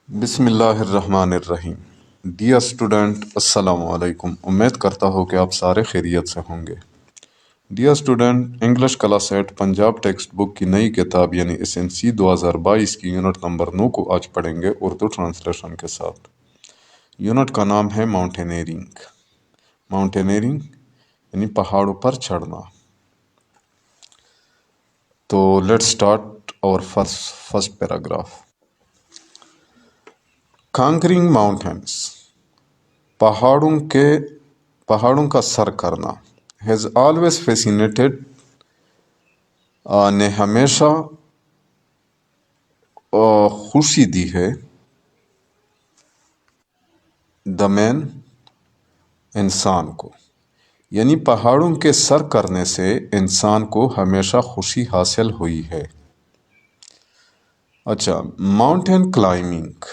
بسم اللہ الرحمن الرحیم۔ ڈیئر اسٹوڈنٹ، السلام علیکم۔ امید کرتا ہوں کہ آپ سارے خیریت سے ہوں گے۔ Dear student, English class 8 Punjab text book کی نئی کتاب یعنی SNC 2022 کی یونٹ نمبر 9 کو آج پڑھیں گے اردو ٹرانسلیشن کے ساتھ۔ یونٹ کا نام ہے ماؤنٹینئرنگ۔ ماؤنٹینئرنگ یعنی پہاڑوں پر چڑھنا۔ تو لیٹ سٹارٹ اور فرسٹ پیراگراف۔ کانکرنگ ماؤنٹینس، پہاڑوں کا سر کرنا، ہیز آلویز فیسینیٹڈ، نے ہمیشہ خوشی دی ہے، دا مین، انسان کو، یعنی پہاڑوں کے سر کرنے سے انسان کو ہمیشہ خوشی حاصل ہوئی ہے۔ اچھا، ماؤنٹین کلائمبنگ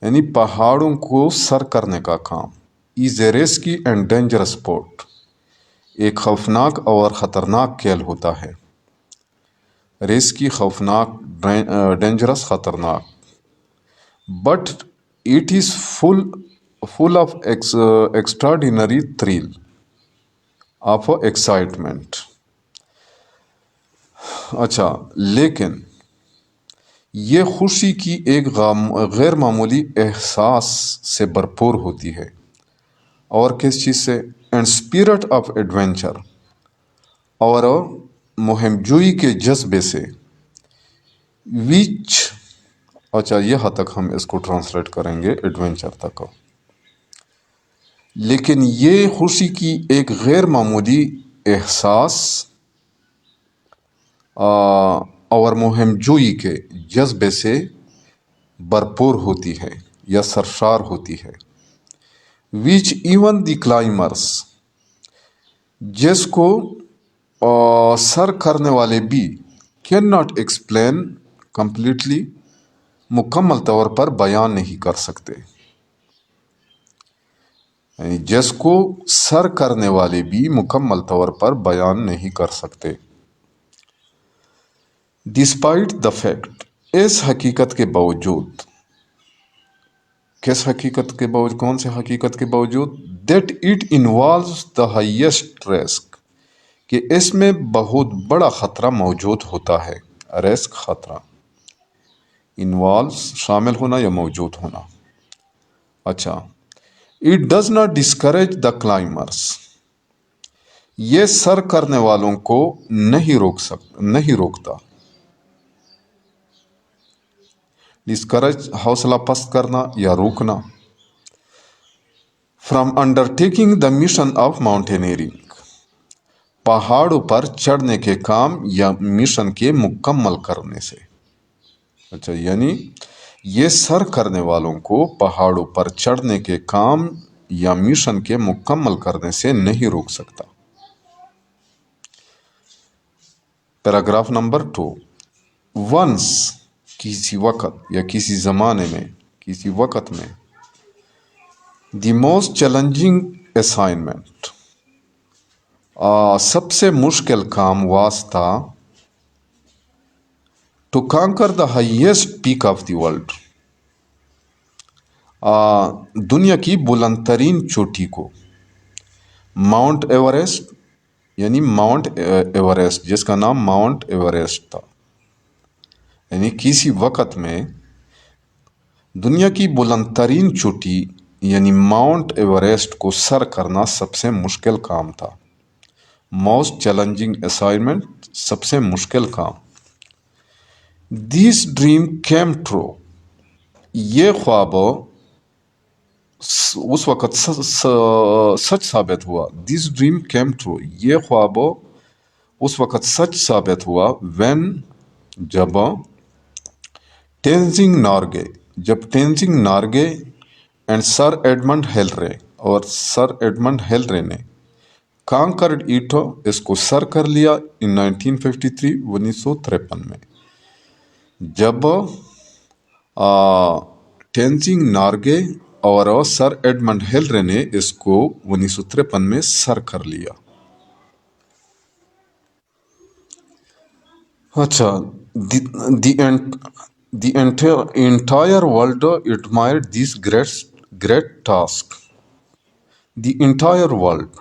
یعنی پہاڑوں کو سر کرنے کا کام، از اے ریسکی اینڈ ڈینجرس اسپورٹ، ایک خوفناک اور خطرناک کھیل ہوتا ہے۔ ریسکی، خوفناک، ڈینجرس، خطرناک۔ But it is full of extraordinary thrill, of excitement. اچھا، لیکن یہ خوشی کی ایک غیر معمولی احساس سے بھرپور ہوتی ہے، اور کس چیز سے؟ اینڈ اسپرٹ آف ایڈونچر، اور مہم جوئی کے جذبے سے، وچ، اچھا یہاں تک ہم اس کو ٹرانسلیٹ کریں گے ایڈونچر تک۔ لیکن یہ خوشی کی ایک غیر معمولی احساس اور مہم جوئی کے جذبے سے بھرپور ہوتی ہے یا سرشار ہوتی ہے۔ وچ ایون دی کلائمرس، جس کو سر کرنے والے بھی کین ناٹ ایکسپلین کمپلیٹلی، مکمل طور پر بیان نہیں کر سکتے، یعنی جس کو سر کرنے والے بھی مکمل طور پر بیان نہیں کر سکتے۔ ڈسپائٹ دا فیکٹ، اس حقیقت کے باوجود، کس حقیقت کے باوجود؟ کون سے حقیقت کے باوجود؟ That it involves the highest risk, کہ اس میں بہت بڑا خطرہ موجود ہوتا ہے۔ رسک، خطرہ، انوالوز شامل ہونا یا موجود ہونا۔ اچھا، اٹ ڈز ناٹ ڈسکریج دا کلائمرس، یہ سر کرنے والوں کو نہیں روکتا۔ ڈسکریج، حوصلہ پست کرنا یا روکنا۔ From undertaking the mission of mountaineering, پہاڑوں پر چڑھنے کے کام یا مشن کے مکمل کرنے سے۔ اچھا، یعنی یہ سر کرنے والوں کو پہاڑوں پر چڑھنے کے کام یا مشن کے مکمل کرنے سے نہیں روک سکتا۔ Paragraph number 2۔ ونس، کسی وقت یا کسی زمانے میں، کسی وقت میں، دی موسٹ چیلنجنگ اسائنمنٹ، سب سے مشکل کام واز تھا، to conquer the highest peak of the world, دنیا کی بلند ترین چوٹی کو، ماؤنٹ ایوریسٹ، یعنی ماؤنٹ ایوریسٹ، جس کا نام ماؤنٹ ایوریسٹ تھا، یعنی کسی وقت میں دنیا کی بلند ترین چوٹی یعنی ماؤنٹ ایوریسٹ کو سر کرنا سب سے مشکل کام تھا۔ موسٹ چیلنجنگ اسائنمنٹ، سب سے مشکل کام۔ دس ڈریم کیم ٹرو، یہ خواب اس وقت سچ ثابت ہوا۔ دس ڈریم کیم ٹرو، یہ خواب اس وقت سچ ثابت ہوا، وین، جب، تینزنگ نارگے اینڈ سر ایڈمنڈ ہیلرے، اور سر ایڈمنڈ ہیلرے نے، کانکرڈ اٹ، اس کو سر کر لیا، ان 1953، 1953 میں، جب تینزنگ نارگے اور سر ایڈمنڈ ہیلرے نے اس کو 1953 میں سر کر لیا۔ اچھا، The entire world admired this great task. The entire world,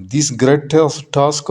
this great task,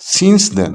Since then,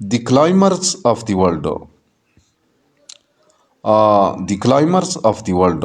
the climbers of the world, the climbers of the world,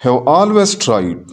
have always tried,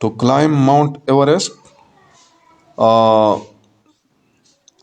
to climb Mount Everest,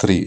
3.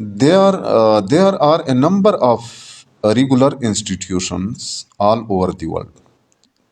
There are a number of regular institutions all over the world.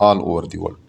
all over the world,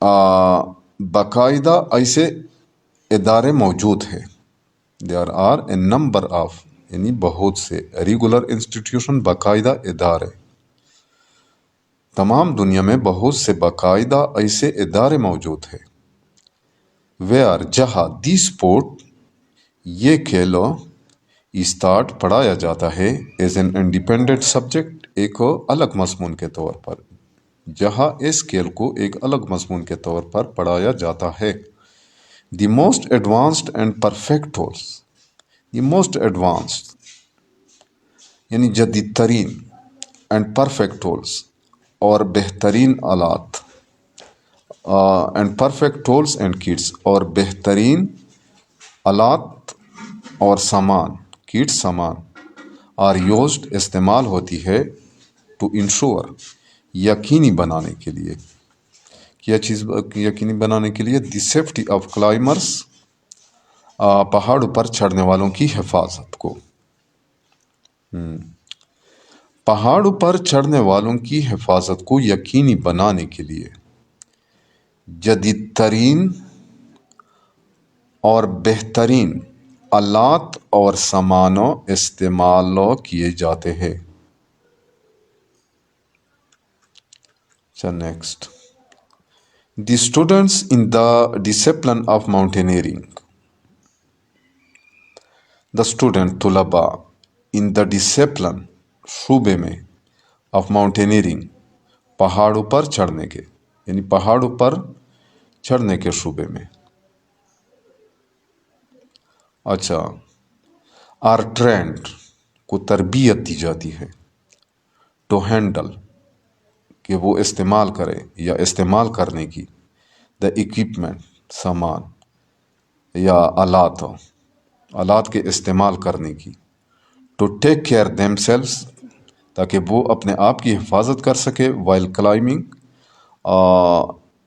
باقاعدہ ایسے ادارے موجود ہیں. There are a number of یعنی بہت سے regular institution باقاعدہ ادارے. تمام دنیا میں بہت سے باقاعدہ ایسے ادارے موجود ہیں. ویئر جہاں دی اسپورٹ یہ کھیلو اسٹارٹ پڑھایا جاتا ہے ایز این انڈیپینڈنٹ سبجیکٹ ایک الگ مضمون کے طور پر. جہاں اس کھیل کو ایک الگ مضمون کے طور پر پڑھایا جاتا ہے. The most advanced and perfect tools. The most advanced یعنی جدید ترین اینڈ پرفیکٹ ٹولس اور بہترین آلات and perfect tools and kits اور بہترین آلات اور سامان کٹ سامان آر یوزڈ استعمال ہوتی ہے ٹو انشور یقینی بنانے کے لیے. کیا چیز یقینی بنانے کے لیے؟ دی سیفٹی آف کلائمرس پہاڑوں پر چڑھنے والوں کی حفاظت کو. پہاڑوں پر چڑھنے والوں کی حفاظت کو یقینی بنانے کے لیے جدید ترین اور بہترین آلات اور سامانوں استعمال کیے جاتے ہیں. Next the students in the discipline of mountaineering. The student طلباء ان دا ڈسپلن شعبے میں آف ماؤنٹینئرنگ پہاڑوں پر چڑھنے کے یعنی پہاڑوں پر چڑھنے کے شعبے میں. اچھا آر ٹرینڈ کو تربیت دی جاتی ہے ٹو ہینڈل کہ وہ استعمال کرے یا استعمال کرنے کی دا اکوپمنٹ سامان یا آلات کے استعمال کرنے کی to take care themselves تاکہ وہ اپنے آپ کی حفاظت کر سکے وائل کلائمبنگ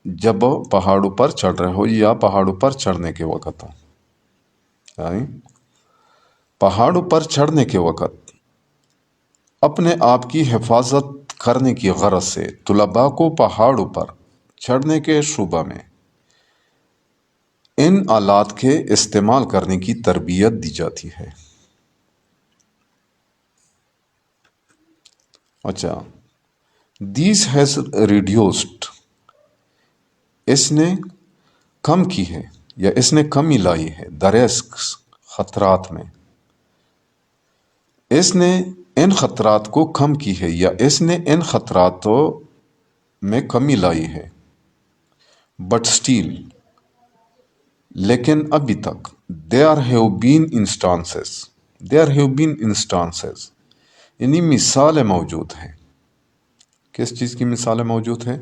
جب پہاڑوں پر چڑھ رہے ہو یا پہاڑوں پر چڑھنے کے وقت ہو. یعنی پہاڑوں پر چڑھنے کے وقت اپنے آپ کی حفاظت کرنے کی غرض سے طلباء کو پہاڑوں پر چڑھنے کے شعبہ میں ان آلات کے استعمال کرنے کی تربیت دی جاتی ہے. اچھا دیس ہیز ریڈیوسڈ اس نے کم کی ہے یا اس نے کمی لائی ہے دا رسکس خطرات میں. اس نے ان خطرات کو کم کی ہے یا اس نے ان خطراتوں میں کمی لائی ہے. بٹ اسٹیل لیکن ابھی تک there have been instances یعنی مثالیں موجود ہیں. کس چیز کی مثالیں موجود ہیں؟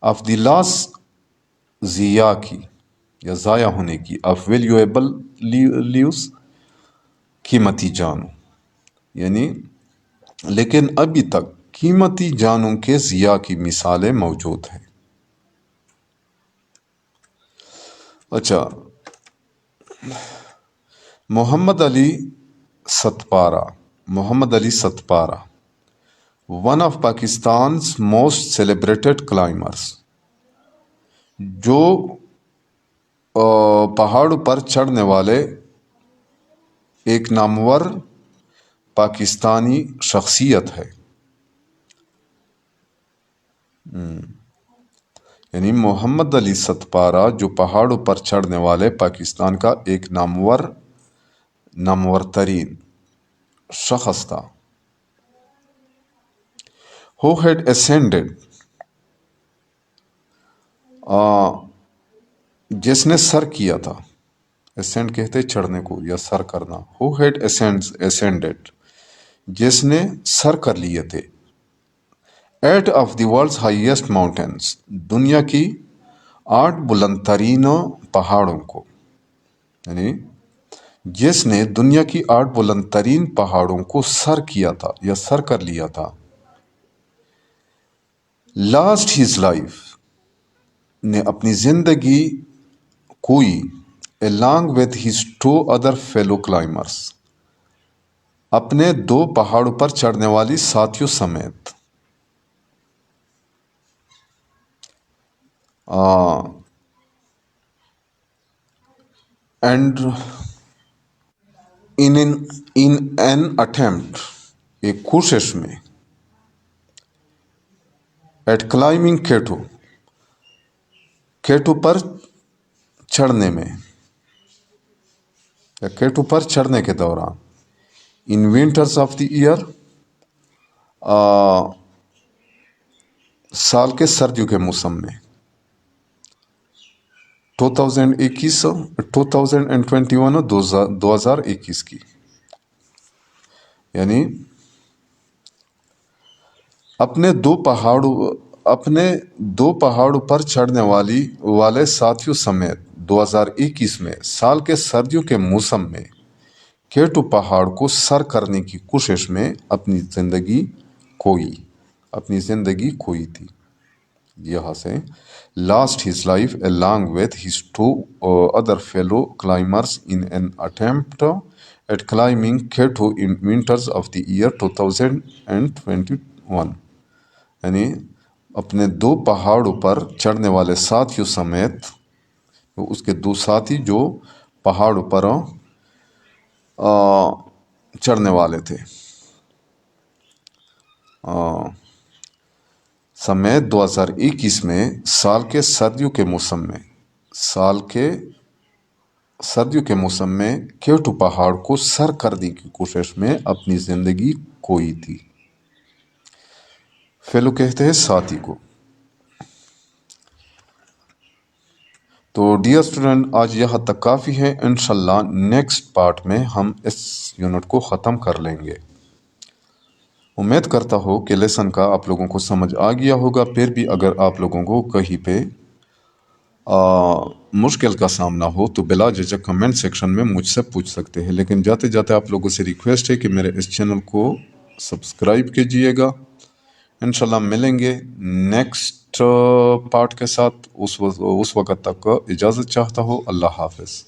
آف دی لاس ضیاع کی یا ضائع ہونے کی آف ویلیویبل لیوز قیمتی جانوں یعنی لیکن ابھی تک قیمتی جانوں کے ضیاع کی مثالیں موجود ہیں. اچھا محمد علی ستپارہ ون آف پاکستان's موسٹ سیلیبریٹڈ کلائمرس جو پہاڑوں پر چڑھنے والے ایک نامور پاکستانی شخصیت ہے. یعنی محمد علی ستپارہ جو پہاڑوں پر چڑھنے والے پاکستان کا ایک نامور ترین شخص تھا. who had ascended جس نے سر کیا تھا. ascend کہتے چڑھنے کو یا سر کرنا. who had ascended جس نے سر کر لیے تھے. Eight of the world's highest mountains دنیا کی 8 بلند ترین پہاڑوں کو یعنی جس نے دنیا کی 8 بلند ترین پہاڑوں کو سر کیا تھا یا سر کر لیا تھا. لاسٹ ہز لائف نے اپنی زندگی کوئی along with his 2 other fellow climbers اپنے 2 پہاڑوں پر چڑھنے والی ساتھیوں سمیت اینڈ ان این اٹمپٹ، ایک کوشش میں، ایٹ کلائمبنگ کیٹو پر چڑھنے میں، یا کیٹو پر چڑھنے کے دوران، ان ونٹرس آف دی ایئر، سال کے سردیوں کے موسم میں، 2021 کی، یعنی اپنے دو پہاڑوں پر چڑھنے والے ساتھیوں سمیت 2021 میں سال کے سردیوں کے موسم میں کیٹو پہاڑ کو سر کرنے کی کوشش میں اپنی زندگی کھوئی تھی. یہاں سے lost his life along with his two other fellow climbers in an attempt at climbing Kato in winters of the year 2021. یعنی اپنے دو پہاڑوں پر چڑھنے والے ساتھیوں سمیت اس کے دو ساتھی جو پہاڑوں پر چڑھنے والے تھے سمیت 2021 میں سال کے سردیوں کے موسم میں کیٹو پہاڑ کو سر کرنے کی کوشش میں اپنی زندگی کھوئی تھی. فیلو کہتے ہیں ساتھی کو. تو ڈیئر اسٹوڈنٹ، آج یہاں تک کافی ہے. انشاءاللہ نیکسٹ پارٹ میں ہم اس یونٹ کو ختم کر لیں گے. امید کرتا ہوں کہ لیسن کا آپ لوگوں کو سمجھ آ گیا ہوگا. پھر بھی اگر آپ لوگوں کو کہیں پہ مشکل کا سامنا ہو تو بلا جھجک کمنٹ سیکشن میں مجھ سے پوچھ سکتے ہیں. لیکن جاتے جاتے آپ لوگوں سے ریکویسٹ ہے کہ میرے اس چینل کو سبسکرائب کیجئے گا. انشاءاللہ ملیں گے نیکسٹ پارٹ کے ساتھ. اس وقت تک اجازت چاہتا ہوں. اللہ حافظ.